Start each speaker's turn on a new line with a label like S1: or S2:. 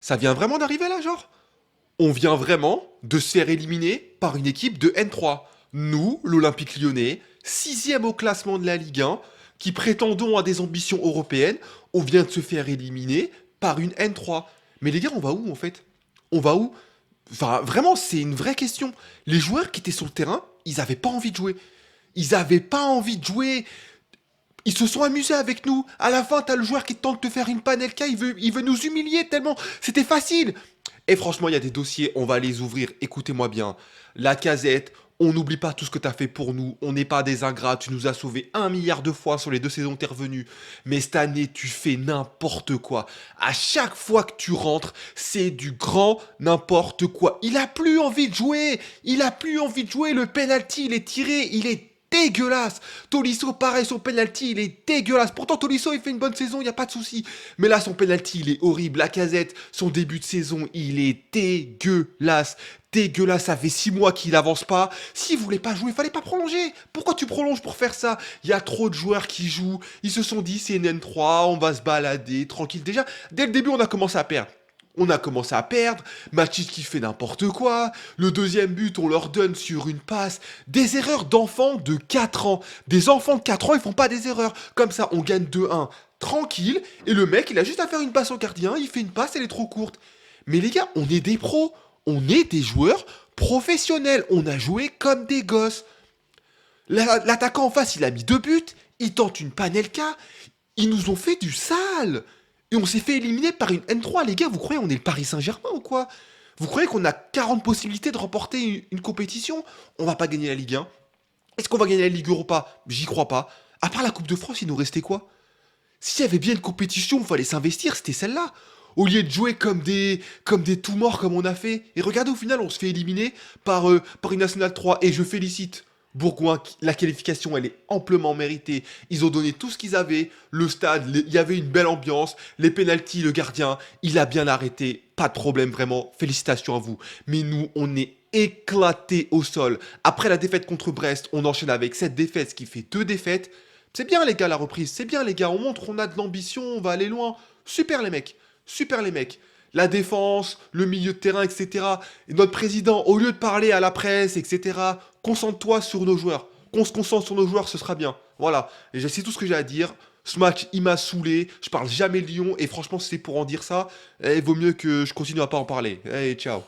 S1: Ça vient vraiment d'arriver là, genre? On vient vraiment de se faire éliminer par une équipe de N3. Nous, l'Olympique lyonnais, sixième au classement de la Ligue 1, qui prétendons à des ambitions européennes, on vient de se faire éliminer par une N3. Mais les gars, on va où en fait? On va où? Enfin, vraiment, c'est une vraie question. Les joueurs qui étaient sur le terrain, ils avaient pas envie de jouer. Ils avaient pas envie de jouer. Ils se sont amusés avec nous. À la fin, t'as le joueur qui tente de te faire une panelka, il veut nous humilier tellement. C'était facile. Et franchement, il y a des dossiers, on va les ouvrir. Écoutez-moi bien. La casette, on n'oublie pas tout ce que t'as fait pour nous. On n'est pas des ingrats. Tu nous as sauvés 1 milliard de fois sur les 2 saisons que t'es revenu. Mais cette année, tu fais n'importe quoi. À chaque fois que tu rentres, c'est du grand n'importe quoi. Il a plus envie de jouer. Il a plus envie de jouer. Le penalty, il est tiré. Il est dégueulasse. Tolisso, pareil, son penalty, il est dégueulasse. Pourtant, Tolisso, il fait une bonne saison, il n'y a pas de souci. Mais là, son penalty, il est horrible. La casette, son début de saison, il est dégueulasse. Dégueulasse, ça fait 6 mois qu'il avance pas. S'il voulait pas jouer, il fallait pas prolonger. Pourquoi tu prolonges pour faire ça? Il y a trop de joueurs qui jouent. Ils se sont dit, c'est une N3, on va se balader, tranquille. Déjà, dès le début, on a commencé à perdre. On a commencé à perdre, Matic qui fait n'importe quoi, le deuxième but on leur donne sur une passe, des erreurs d'enfants de 4 ans. Des enfants de 4 ans ils font pas des erreurs, comme ça on gagne 2-1, tranquille, et le mec il a juste à faire une passe au gardien, il fait une passe, elle est trop courte. Mais les gars, on est des pros, on est des joueurs professionnels, on a joué comme des gosses. L'attaquant en face il a mis 2 buts, il tente une panelka, ils nous ont fait du sale. Et on s'est fait éliminer par une N3, les gars. Vous croyez on est le Paris Saint-Germain ou quoi? Vous croyez qu'on a 40 possibilités de remporter une compétition? On va pas gagner la Ligue 1. Est-ce qu'on va gagner la Ligue Europa? J'y crois pas. À part la Coupe de France, il nous restait quoi? S'il y avait bien une compétition où il fallait s'investir, c'était celle-là. Au lieu de jouer comme des tout morts comme on a fait. Et regardez, au final, on se fait éliminer par une Nationale 3. Et je félicite Bourgoin, la qualification, elle est amplement méritée. Ils ont donné tout ce qu'ils avaient. Le stade, il y avait une belle ambiance. Les pénaltys, le gardien, il a bien arrêté. Pas de problème, vraiment. Félicitations à vous. Mais nous, on est éclatés au sol. Après la défaite contre Brest, on enchaîne avec cette défaite, ce qui fait 2 défaites. C'est bien les gars la reprise, c'est bien les gars, on montre qu'on a de l'ambition, on va aller loin. Super les mecs, super les mecs. La défense, le milieu de terrain, etc. Et notre président, au lieu de parler à la presse, etc., concentre-toi sur nos joueurs. Qu'on se concentre sur nos joueurs, ce sera bien. Voilà, et c'est tout ce que j'ai à dire. Ce match, il m'a saoulé, je parle jamais de Lyon, et franchement, si c'est pour en dire ça, il vaut mieux que je continue à pas en parler. Allez, ciao.